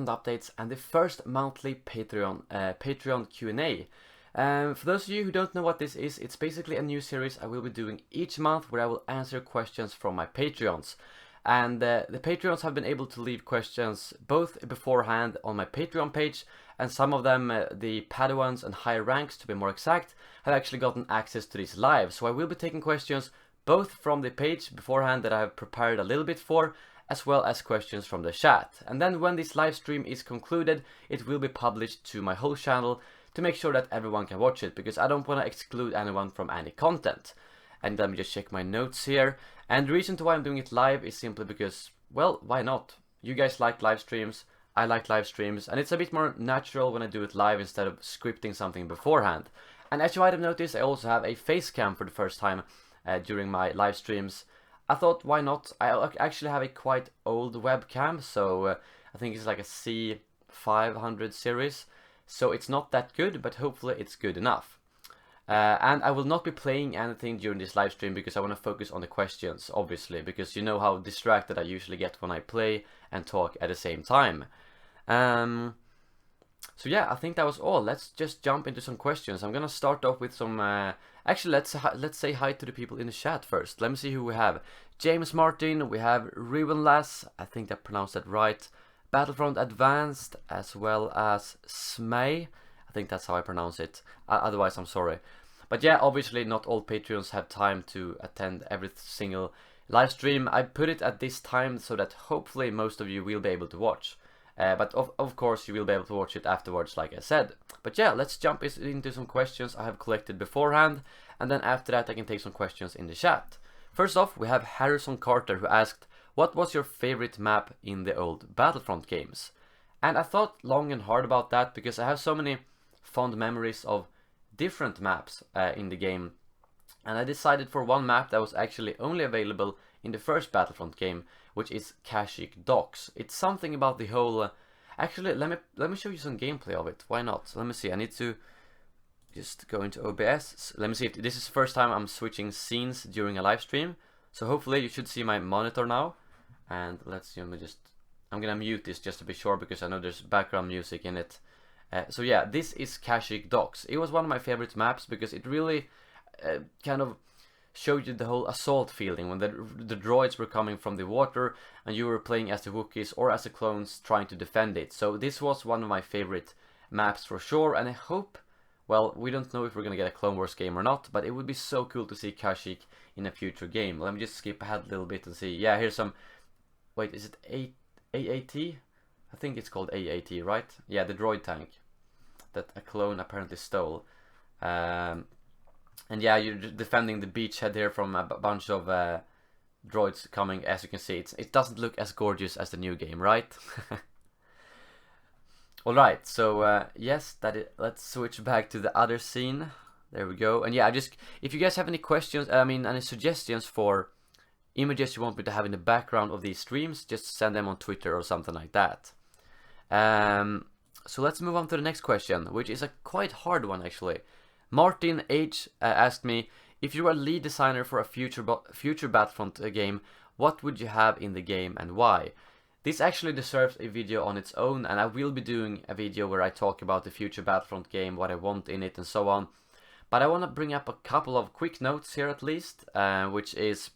Battlefront updates and the first monthly Patreon Q&A. For those of you who don't know what this is, it's basically a new series I will be doing each month where I will answer questions from my Patreons. And the Patreons have been able to leave questions both beforehand on my Patreon page, and some of them, the Padawans and higher ranks to be more exact, have actually gotten access to these live. So I will be taking questions both from the page beforehand that I have prepared a little bit for, as well as questions from the chat. And then when this live stream is concluded, it will be published to my whole channel to make sure that everyone can watch it, because I don't want to exclude anyone from any content. And let me just check my notes here. And the reason to why I'm doing it live is simply because, well, why not? You guys like live streams, I like live streams, and it's a bit more natural when I do it live instead of scripting something beforehand. And as you might have noticed, I also have a face cam for the first time during my live streams. I thought, why not? I actually have a quite old webcam, so I think it's like a C500 series. So it's not that good, but hopefully it's good enough. And I will not be playing anything during this live stream because I want to focus on the questions, obviously, because you know how distracted I usually get when I play and talk at the same time. So yeah, I think that was all. Let's just jump into some questions. I'm gonna start off with some. Actually, let's say hi to the people in the chat first. Let me see who we have. James Martin, we have Rivenlass, I think I pronounced that right. Battlefront Advanced, as well as Smay. I think that's how I pronounce it. Otherwise, I'm sorry. But yeah, obviously not all Patreons have time to attend every single live stream. I put it at this time so that hopefully most of you will be able to watch. But of course you will be able to watch it afterwards, like I said. But yeah, let's jump into some questions I have collected beforehand, and then after that I can take some questions in the chat. First off, we have Harrison Carter, who asked, what was your favorite map in the old Battlefront games? And I thought long and hard about that because I have so many fond memories of different maps in the game. And I decided for one map that was actually only available in the first Battlefront game, which is Kashyyyk Docks. It's something about the whole... Actually, let me show you some gameplay of it. Why not? Let me see. I need to just go into OBS. Let me see if this is the first time I'm switching scenes during a live stream. So hopefully you should see my monitor now. And let's see. I'm gonna mute this just to be sure because I know there's background music in it. So yeah, this is Kashyyyk Docks. It was one of my favorite maps because it really kind of showed you the whole assault feeling when the droids were coming from the water and you were playing as the Wookiees or as the clones trying to defend it. So this was one of my favorite maps for sure, and I hope, well, we don't know if we're gonna get a Clone Wars game or not, but it would be so cool to see Kashyyyk in a future game. Let me just skip ahead a little bit and see. Yeah, here's some... Wait, is it AAT? I think it's called AAT, right? Yeah, the droid tank that a clone apparently stole. And yeah, you're defending the beachhead here from a bunch of droids coming. As you can see, it doesn't look as gorgeous as the new game, right? Alright, so yes, let's switch back to the other scene. There we go. And yeah, if you guys have any questions, any suggestions for images you want me to have in the background of these streams, just send them on Twitter or something like that. So let's move on to the next question, which is a quite hard one actually. Martin H asked me, if you were a lead designer for a future Battlefront game, what would you have in the game and why? This actually deserves a video on its own, and I will be doing a video where I talk about the future Battlefront game, what I want in it and so on. But I want to bring up a couple of quick notes here at least, which is...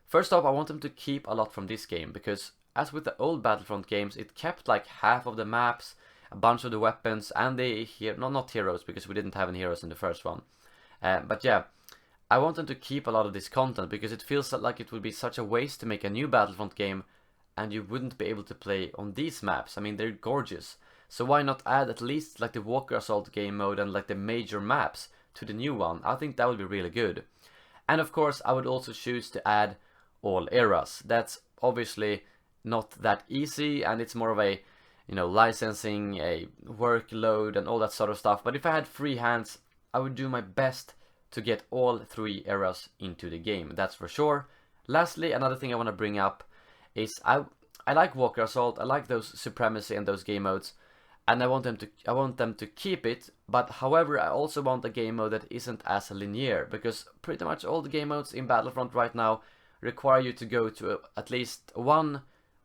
first off, I want them to keep a lot from this game, because as with the old Battlefront games, it kept like half of the maps, a bunch of the weapons, and the not heroes, because we didn't have any heroes in the first one. But yeah, I want them to keep a lot of this content, because it feels like it would be such a waste to make a new Battlefront game and you wouldn't be able to play on these maps. I mean, they're gorgeous. So why not add at least like the Walker Assault game mode and like the major maps to the new one? I think that would be really good. And of course, I would also choose to add all eras. That's obviously not that easy, and it's more of a, you know, licensing, a workload and all that sort of stuff. But if I had free hands, I would do my best to get all 3 eras into the game, that's for sure. Lastly, another thing I want to bring up is I like Walker Assault, I like those Supremacy and those game modes, and I want them to keep it. But however, I also want a game mode that isn't as linear, because pretty much all the game modes in Battlefront right now require you to go to at least one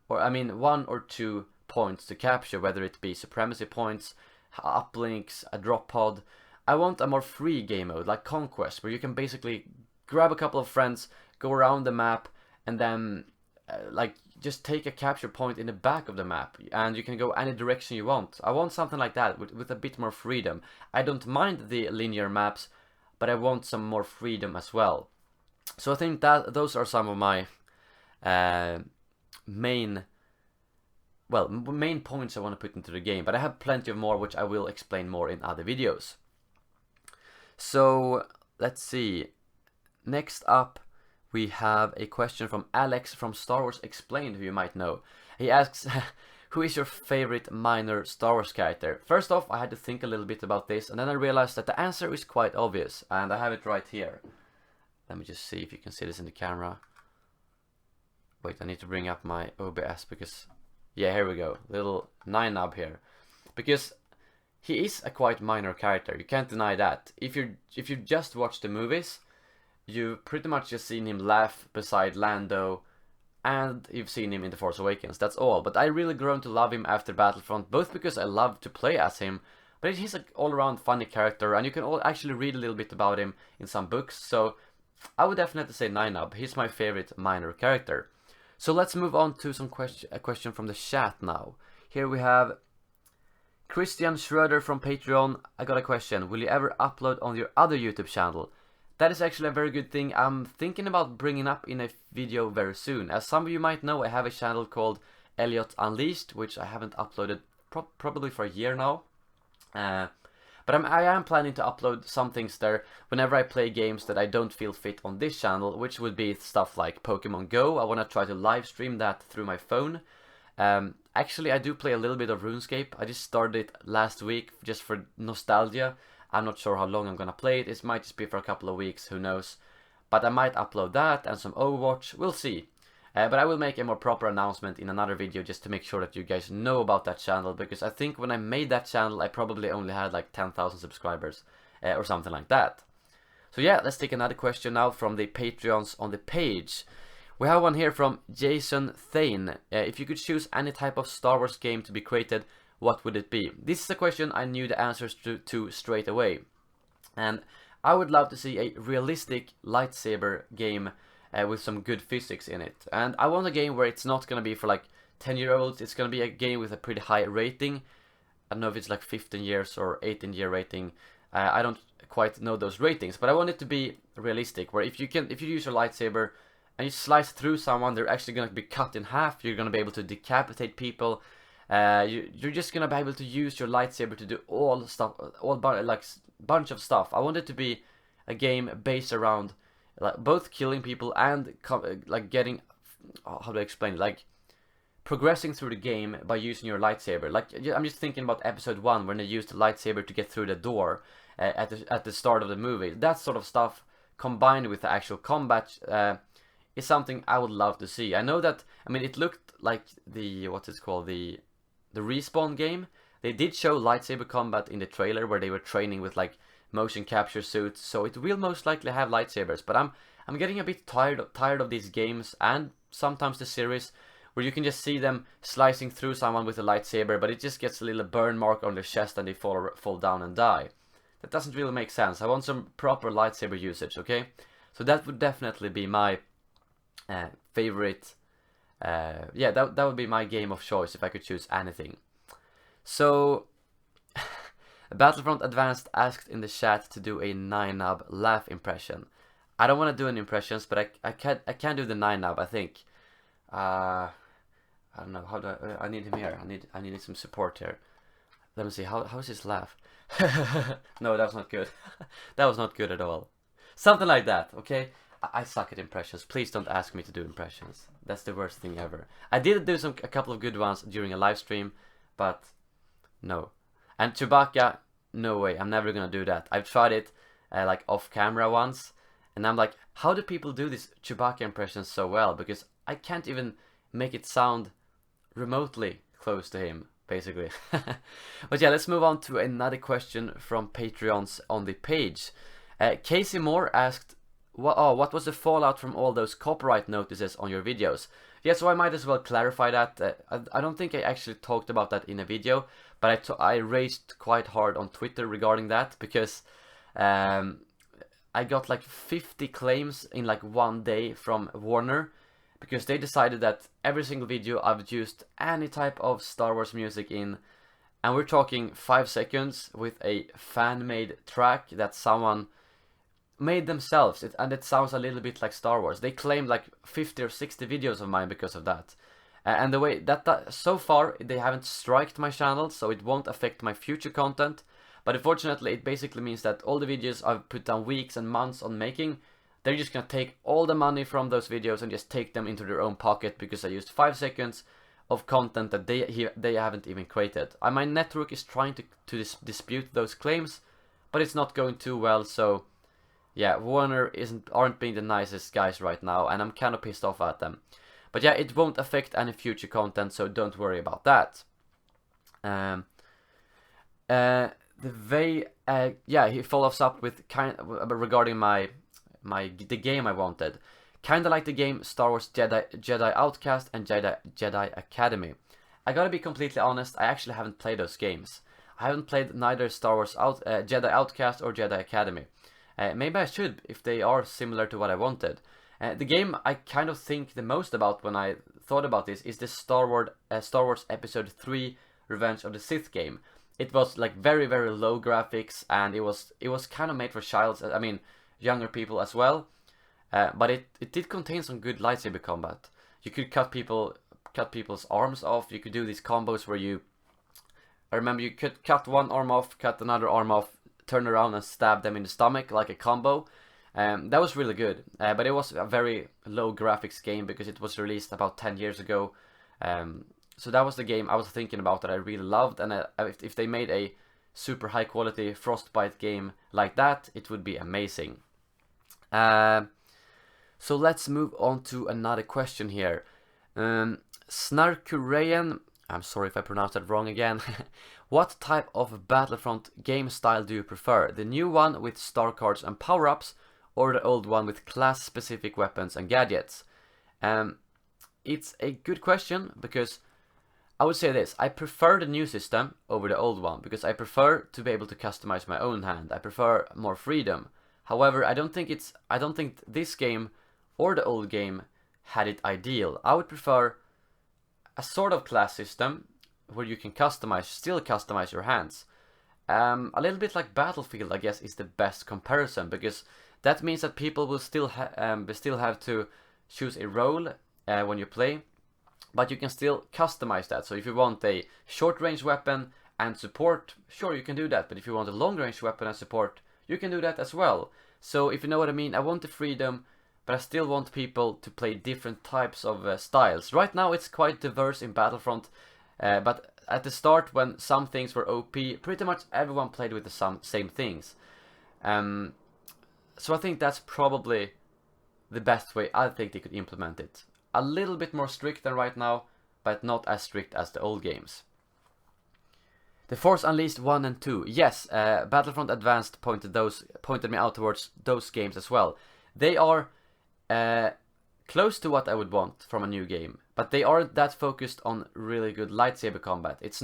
or 2 points to capture, whether it be supremacy points, uplinks, a drop pod. I want a more free game mode, like Conquest, where you can basically grab a couple of friends, go around the map, and then like just take a capture point in the back of the map, and you can go any direction you want. I want something like that with a bit more freedom. I don't mind the linear maps, but I want some more freedom as well. So I think that those are some of my main points I want to put into the game, but I have plenty of more which I will explain more in other videos. So let's see. Next up we have a question from Alex from Star Wars Explained, who you might know. He asks, who is your favorite minor Star Wars character? First off, I had to think a little bit about this, and then I realized that the answer is quite obvious, and I have it right here. Let me just see if you can see this in the camera. Wait, I need to bring up my OBS because, yeah, here we go. Little 9-nub here. Because he is a quite minor character, you can't deny that. If you just watch the movies, you've pretty much just seen him laugh beside Lando, and you've seen him in The Force Awakens, that's all. But I really grown to love him after Battlefront, both because I love to play as him, but he's an all-around funny character, and you can all actually read a little bit about him in some books, so I would definitely say 9-nub. He's my favorite minor character. So let's move on to a question from the chat now. Here we have Christian Schroeder from Patreon. I got a question. Will you ever upload on your other YouTube channel? That is actually a very good thing. I'm thinking about bringing up in a video very soon. As some of you might know, I have a channel called Elliot Unleashed, which I haven't uploaded probably for a year now. But I am planning to upload some things there whenever I play games that I don't feel fit on this channel, which would be stuff like Pokemon Go. I want to try to live stream that through my phone. Actually, I do play a little bit of RuneScape. I just started it last week just for nostalgia. I'm not sure how long I'm gonna play it. It might just be for a couple of weeks, who knows. But I might upload that and some Overwatch, we'll see. But I will make a more proper announcement in another video just to make sure that you guys know about that channel, because I think when I made that channel I probably only had like 10,000 subscribers or something like that. So yeah, let's take another question now from the Patreons on the page. We have one here from Jason Thane. If you could choose any type of Star Wars game to be created, what would it be? This is a question I knew the answers to straight away. And I would love to see a realistic lightsaber game with some good physics in it. And I want a game where it's not going to be for like 10-year-olds. It's going to be a game with a pretty high rating. I don't know if it's like 15 years or 18-year rating. I don't quite know those ratings, but I want it to be realistic, where if you use your lightsaber and you slice through someone, they're actually going to be cut in half. You're going to be able to decapitate people. You're just going to be able to use your lightsaber to do all stuff, like bunch of stuff. I want it to be a game based around like both killing people and like getting, how do I explain it? Like progressing through the game by using your lightsaber. Like I'm just thinking about episode 1 when they used the lightsaber to get through the door at the start of the movie. That sort of stuff combined with the actual combat is something I would love to see. I know that, I mean, it looked like the, what's it called, the Respawn game. They did show lightsaber combat in the trailer where they were training with like motion capture suits, so it will most likely have lightsabers. But I'm getting a bit tired of these games, and sometimes the series, where you can just see them slicing through someone with a lightsaber, but it just gets a little burn mark on their chest and they fall down and die. That doesn't really make sense. I want some proper lightsaber usage, okay? So that would definitely be my favorite. Yeah, that would be my game of choice if I could choose anything. So Battlefront Advanced asked in the chat to do a 9-nub laugh impression. I don't want to do any impressions, but I can do the 9-nub, I think. I don't know, how do I need him here. I need some support here. Let me see, how's his laugh? No, that was not good. That was not good at all. Something like that, okay? I suck at impressions. Please don't ask me to do impressions. That's the worst thing ever. I did do a couple of good ones during a live stream, but no. And Chewbacca, no way. I'm never gonna do that. I've tried it like off camera once, and I'm like, how do people do these Chewbacca impressions so well? Because I can't even make it sound remotely close to him, basically. But yeah, let's move on to another question from Patreons on the page. Casey Moore asked, what was the fallout from all those copyright notices on your videos? Yeah, so I might as well clarify that. I don't think I actually talked about that in a video, but I raised quite hard on Twitter regarding that, because I got like 50 claims in like one day from Warner, because they decided that every single video I've used any type of Star Wars music in, and we're talking 5 seconds with a fan-made track that someone made themselves, and it sounds a little bit like Star Wars. They claimed like 50 or 60 videos of mine because of that. And the way that so far they haven't striked my channel, so it won't affect my future content. But unfortunately, it basically means that all the videos I've put down weeks and months on making, they're just gonna take all the money from those videos and just take them into their own pocket, because I used 5 seconds of content that they haven't even created. My network is trying to dispute those claims, but it's not going too well. So yeah, Warner aren't being the nicest guys right now, and I'm kind of pissed off at them. But yeah, it won't affect any future content, so don't worry about that. Yeah, he follows up with regarding the game I wanted. Kinda like the game Star Wars Jedi Outcast and Jedi Academy. I gotta be completely honest, I actually haven't played those games. I haven't played neither Star Wars Jedi Outcast or Jedi Academy. Maybe I should, if they are similar to what I wanted. The game I kind of think the most about when I thought about this is the Star Wars Episode 3 Revenge of the Sith game. It was like very, very low graphics, and it was kind of made for younger people as well. But it did contain some good lightsaber combat. You could cut people's arms off. You could do these combos where I remember you could cut one arm off, cut another arm off, turn around and stab them in the stomach like a combo. That was really good, but it was a very low graphics game because it was released about 10 years ago. So that was the game I was thinking about that I really loved, and if they made a super high quality Frostbite game like that, it would be amazing. So let's move on to another question here. Snarkurayan, I'm sorry if I pronounced that wrong again. What type of Battlefront game style do you prefer? The new one with star cards and power-ups, or the old one with class-specific weapons and gadgets? It's a good question, because I would say this: I prefer the new system over the old one, because I prefer to be able to customize my own hand. I prefer more freedom. However, I don't think this game or the old game had it ideal. I would prefer a sort of class system where you can still customize your hands. A little bit like Battlefield, I guess, is the best comparison, because that means that people will still have to choose a role when you play, but you can still customize that. So if you want a short-range weapon and support, sure, you can do that. But if you want a long-range weapon and support, you can do that as well. So if you know what I mean, I want the freedom, but I still want people to play different types of styles. Right now it's quite diverse in Battlefront, but at the start, when some things were OP, pretty much everyone played with the same things. So I think that's probably the best way I think they could implement it. A little bit more strict than right now, but not as strict as the old games. The Force Unleashed 1 and 2. Yes, Battlefront Advanced pointed me out towards those games as well. They are close to what I would want from a new game, but they aren't that focused on really good lightsaber combat. It's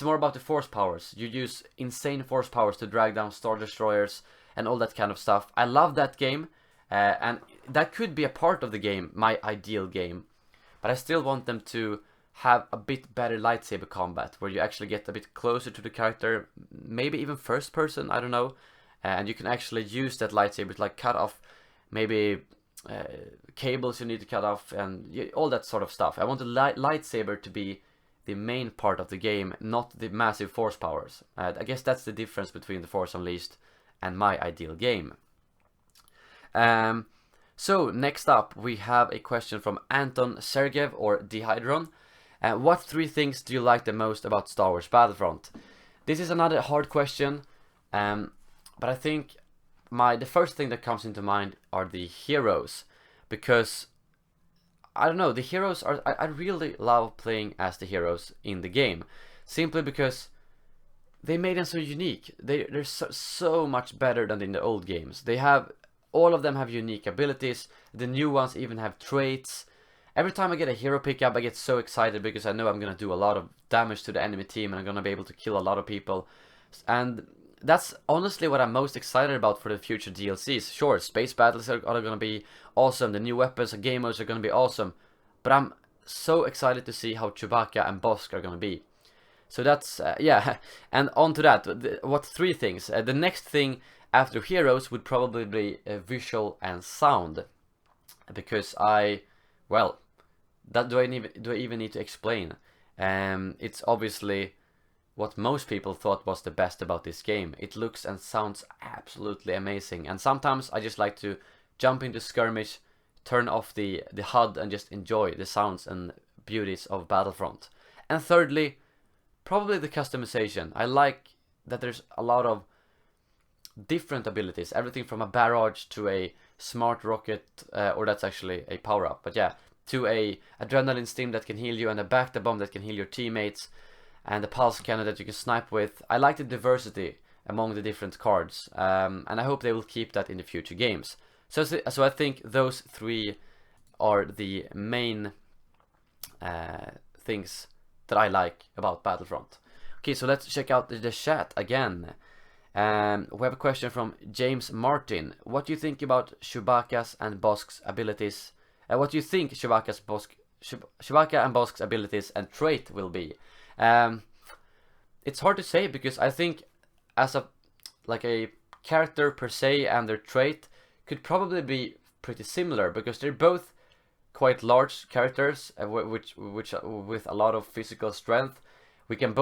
more about the force powers. You use insane force powers to drag down Star Destroyers and all that kind of stuff. I love that game, and that could be a part of the game, my ideal game. But I still want them to have a bit better lightsaber combat, where you actually get a bit closer to the character, maybe even first person, I don't know. And you can actually use that lightsaber to like cut off maybe cables you need to cut off, and all that sort of stuff. I want the lightsaber to be the main part of the game, not the massive force powers. I guess that's the difference between the Force Unleashed and my ideal game. So next up we have a question from Anton Sergev, or Dehydron. What 3 things do you like the most about Star Wars Battlefront? This is another hard question, but I think the first thing that comes into mind are the heroes, because I don't know, the heroes are, I really love playing as the heroes in the game, simply because they made them so unique. They're so much better than in the old games. All of them have unique abilities. The new ones even have traits, every time I get a hero pickup, I get so excited because I know I'm gonna do a lot of damage to the enemy team and I'm gonna be able to kill a lot of people. And that's honestly what I'm most excited about for the future DLCs. Sure, space battles are gonna be awesome, the new weapons and game modes are gonna be awesome, but I'm so excited to see how Chewbacca and Bosk are gonna be. So that's, yeah, and on to that, what 3 things? The next thing after heroes would probably be visual and sound, because well, that do I even need to explain? It's obviously what most people thought was the best about this game. It looks and sounds absolutely amazing, and sometimes I just like to jump into skirmish, turn off the HUD and just enjoy the sounds and beauties of Battlefront. And thirdly, probably the customization. I like that there's a lot of different abilities, everything from a barrage to a smart rocket, or that's actually a power-up, but yeah, to a adrenaline stim that can heal you, and a back bomb that can heal your teammates, and a pulse cannon that you can snipe with. I like the diversity among the different cards, and I hope they will keep that in the future games. So I think those 3 are the main things that I like about Battlefront. Okay, so let's check out the chat again. We have a question from James Martin. What do you think about Chewbacca's and Bosk's abilities? What do you think Chewbacca and Bosk's abilities and trait will be? It's hard to say, because I think as a character per se and their trait could probably be pretty similar, because they're both quite large characters, which with a lot of physical strength. We can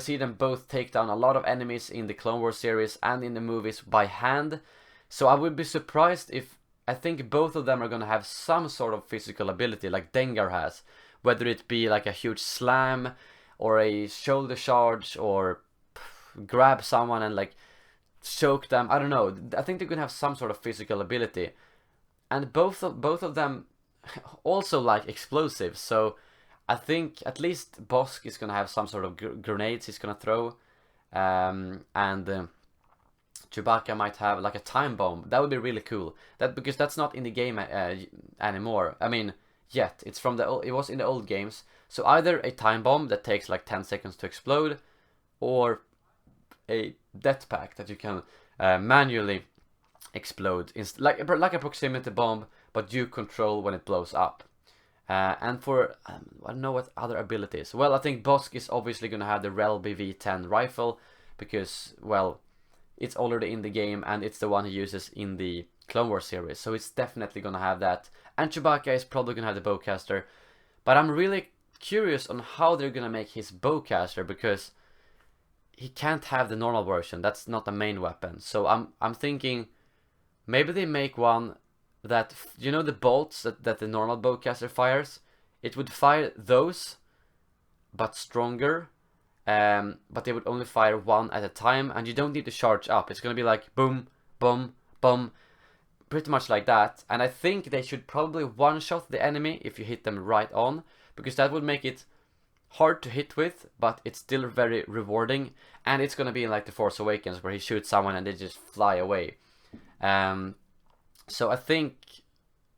see them both take down a lot of enemies in the Clone Wars series and in the movies by hand. So I would be surprised if, I think both of them are going to have some sort of physical ability like Dengar has, whether it be like a huge slam or a shoulder charge or grab someone and like choke them. I don't know. I think they're going to have some sort of physical ability. And both of them also like explosives, so I think at least Bosk is gonna have some sort of grenades he's gonna throw, and Chewbacca might have like a time bomb. That would be really cool. Because that's not in the game anymore. I mean, yet it's from it was in the old games. So either a time bomb that takes like 10 seconds to explode, or a death pack that you can manually explode, like a proximity bomb, but you control when it blows up. And for, I don't know what other abilities. Well, I think Bosk is obviously going to have the Rel BV-10 rifle, because, well, it's already in the game, and it's the one he uses in the Clone Wars series, so it's definitely going to have that. And Chewbacca is probably going to have the bowcaster, but I'm really curious on how they're going to make his bowcaster, because he can't have the normal version. That's not the main weapon. So I'm thinking maybe they make one that, you know, the bolts that the normal bowcaster fires, it would fire those, but stronger, but they would only fire one at a time, and you don't need to charge up. It's gonna be like boom, boom, boom, pretty much like that. And I think they should probably one-shot the enemy if you hit them right on, because that would make it hard to hit with, but it's still very rewarding. And it's gonna be like the Force Awakens, where he shoots someone and they just fly away. So I think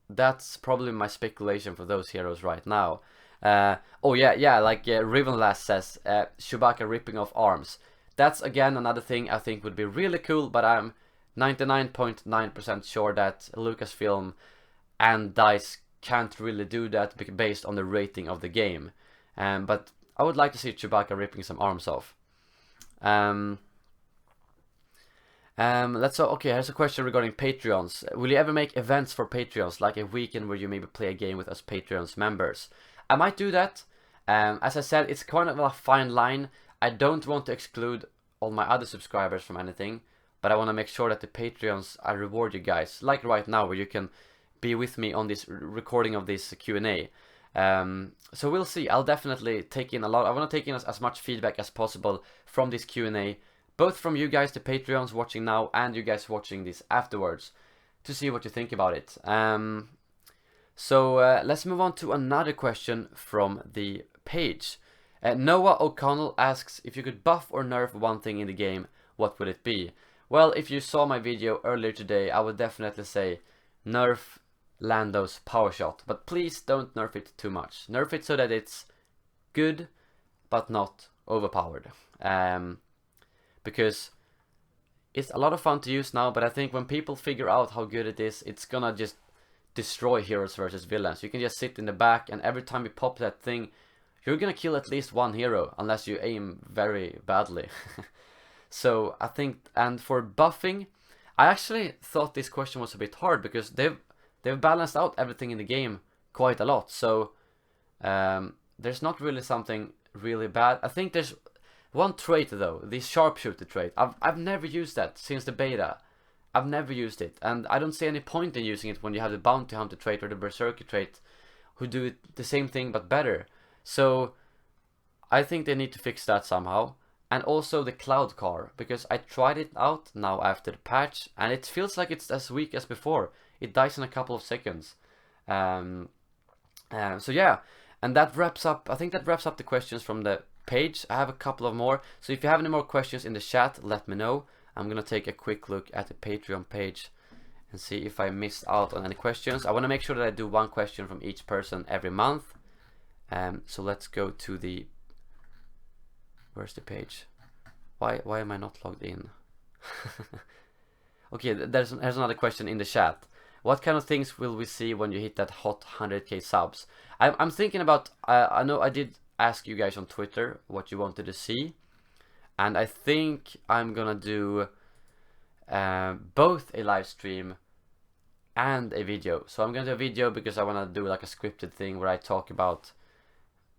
that's probably my speculation for those heroes right now. Oh yeah, like Rivenlass says, Chewbacca ripping off arms. That's again another thing I think would be really cool, but I'm 99.9% sure that Lucasfilm and DICE can't really do that based on the rating of the game. But I would like to see Chewbacca ripping some arms off. Okay, here's a question regarding Patreons. Will you ever make events for Patreons, like a weekend where you maybe play a game with us Patreons members? I might do that. As I said, it's kind of a fine line. I don't want to exclude all my other subscribers from anything, but I want to make sure that the Patreons, I reward you guys, like right now, where you can be with me on this recording of this Q&A. So we'll see. I'll definitely take in a lot. I want to take in as much feedback as possible from this Q&A, both from you guys, the Patreons watching now, and you guys watching this afterwards, to see what you think about it. So let's move on to another question from the page. Noah O'Connell asks, if you could buff or nerf one thing in the game, what would it be? Well, if you saw my video earlier today, I would definitely say nerf land those power shot. But please don't nerf it too much. Nerf it so that it's good but not overpowered. Because it's a lot of fun to use now, but I think when people figure out how good it is, it's gonna just destroy heroes versus villains. You can just sit in the back, and every time you pop that thing, you're gonna kill at least one hero, unless you aim very badly. So I think, and for buffing, I actually thought this question was a bit hard, because they've balanced out everything in the game quite a lot. So there's not really something really bad. I think there's one trait though, the sharpshooter trait. I've never used that since the beta. I've never used it, and I don't see any point in using it when you have the bounty hunter trait or the berserker trait, who do it the same thing but better. So I think they need to fix that somehow. And also the cloud car, because I tried it out now after the patch, and it feels like it's as weak as before. It dies in a couple of seconds. So yeah, and that wraps up, I think that wraps up the questions from the page. I have a couple of more, so if you have any more questions in the chat, let me know. I'm gonna take a quick look at the Patreon page and see if I missed out on any questions. I want to make sure that I do one question from each person every month. So let's go to the, where's the page? Why am I not logged in? Okay, there's another question in the chat. What kind of things will we see when you hit that hot 100k subs? I'm thinking about, I know I did ask you guys on Twitter what you wanted to see, and I think I'm gonna do both a live stream and a video. So I'm gonna do a video because I wanna do like a scripted thing where I talk about,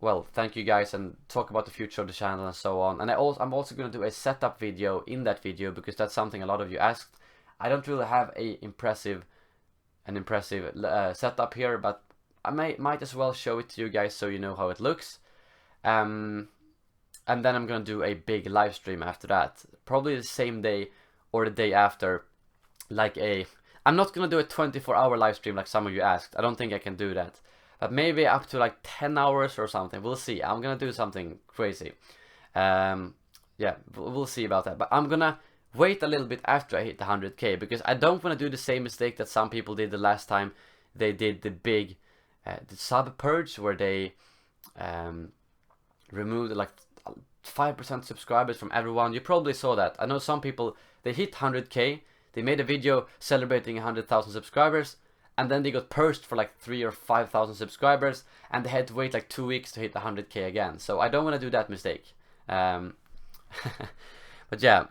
well, thank you guys, and talk about the future of the channel and so on. And I'm also gonna do a setup video in that video, because that's something a lot of you asked. I don't really have an impressive setup here, but I might as well show it to you guys so you know how it looks. And then I'm gonna do a big live stream after that, probably the same day or the day after. I'm not gonna do a 24-hour live stream like some of you asked. I don't think I can do that, but maybe up to like 10 hours or something. We'll see. I'm gonna do something crazy. Yeah, we'll see about that. But I'm gonna wait a little bit after I hit the 100k, because I don't want to do the same mistake that some people did the last time they did the big the sub purge, where they removed like 5% subscribers from everyone. You probably saw that. I know some people, they hit 100k, they made a video celebrating 100,000 subscribers, and then they got purged for like 3,000 or 5,000 subscribers, and they had to wait like 2 weeks to hit 100k again. So I don't want to do that mistake. But yeah,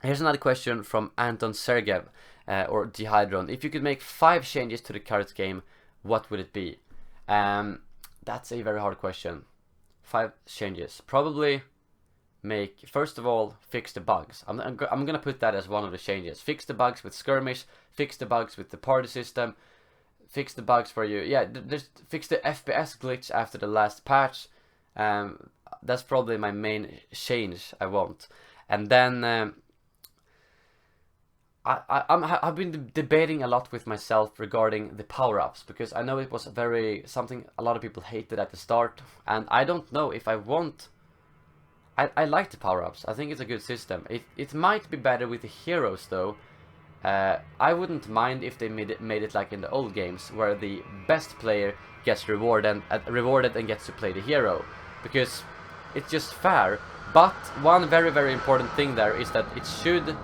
here's another question from Anton Sergev, or Dehydron. If you could make 5 changes to the current game, what would it be? That's a very hard question. 5 changes. Probably make, first of all, fix the bugs. I'm gonna put that as one of the changes. Fix the bugs with skirmish, fix the bugs with the party system, fix the bugs for you. Yeah, just fix the FPS glitch after the last patch. That's probably my main change I want. And then I've been debating a lot with myself regarding the power-ups, because I know it was something a lot of people hated at the start, and I don't know if I want. I like the power-ups. I think it's a good system. It might be better with the heroes though. I wouldn't mind if they made it like in the old games, where the best player gets rewarded and gets to play the hero, because it's just fair. But one very important thing there is that it should.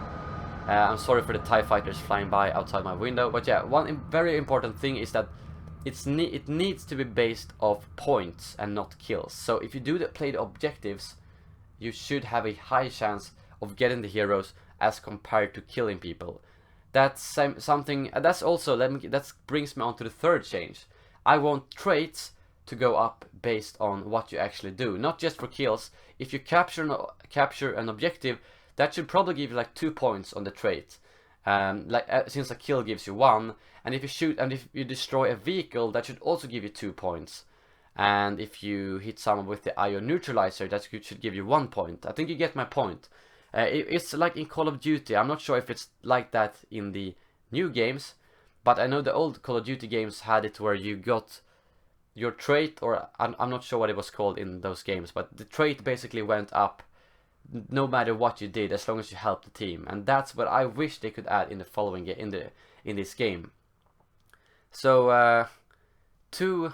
I'm sorry for the TIE fighters flying by outside my window, but yeah, one very important thing is that it needs to be based off points and not kills. So if you play the objectives, you should have a high chance of getting the heroes as compared to killing people. That's something. That brings me on to the third change. I want traits to go up based on what you actually do, not just for kills. If you capture an objective, that should probably give you like 2 points on the trait, since a kill gives you 1. And if you shoot and if you destroy a vehicle, that should also give you 2 points. And if you hit someone with the IO neutralizer, that should give you 1 point. I think you get my point. It's like in Call of Duty. I'm not sure if it's like that in the new games, but I know the old Call of Duty games had it where you got your trait, or I'm not sure what it was called in those games, but the trait basically went up no matter what you did, as long as you helped the team. And that's what I wish they could add in the following in this game. So two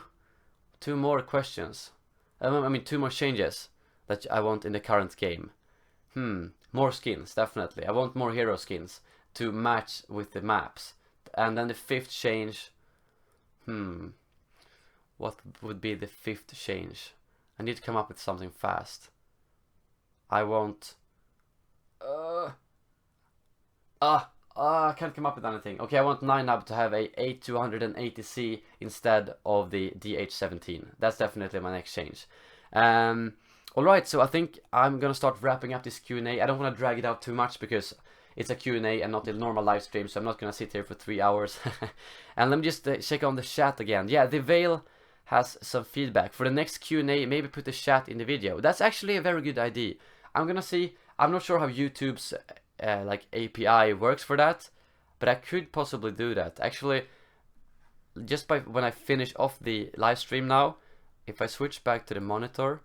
more questions. I mean, 2 more changes that I want in the current game. More skins, definitely. I want more hero skins to match with the maps. And then the 5th change. What would be the 5th change? I need to come up with something fast. I want... I can't come up with anything. Okay, I want 9-Hub to have a 8280C instead of the DH17. That's definitely my next change. Alright, so I think I'm gonna start wrapping up this Q&A. I don't want to drag it out too much because it's a Q&A and not a normal live stream, so I'm not gonna sit here for 3 hours. And let me just check on the chat again. Yeah, the Veil has some feedback. For the next Q&A, maybe put the chat in the video. That's actually a very good idea. I'm gonna see. I'm not sure how YouTube's like API works for that, but I could possibly do that. Actually, just by when I finish off the live stream now, if I switch back to the monitor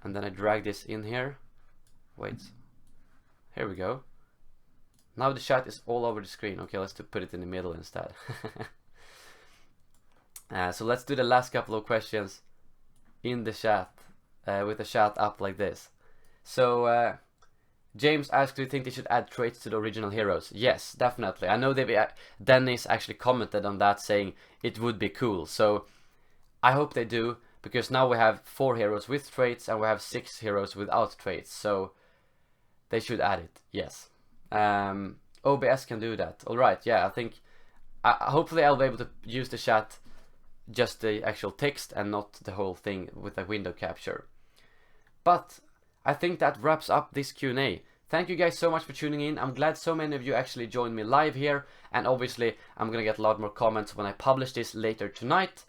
and then I drag this in here, wait, here we go. Now the chat is all over the screen. Okay, let's put it in the middle instead. So let's do the last couple of questions in the chat, with the chat up like this. So James asked, do you think they should add traits to the original heroes? Yes, definitely. I know Dennis actually commented on that saying it would be cool. So I hope they do, because now we have 4 heroes with traits and we have 6 heroes without traits. So they should add it, yes. OBS can do that. Alright, yeah, I think... hopefully I'll be able to use the chat, just the actual text and not the whole thing with a window capture. But I think that wraps up this Q&A. Thank you guys so much for tuning in. I'm glad so many of you actually joined me live here, and obviously I'm gonna get a lot more comments when I publish this later tonight.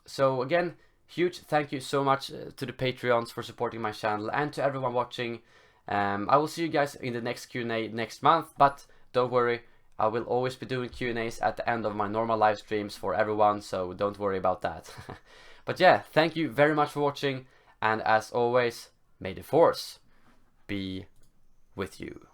So again, huge thank you so much to the Patreons for supporting my channel, and to everyone watching. I will see you guys in the next Q&A next month, but don't worry, I will always be doing Q&As at the end of my normal live streams for everyone, so don't worry about that. But yeah, thank you very much for watching. And as always, may the force be with you.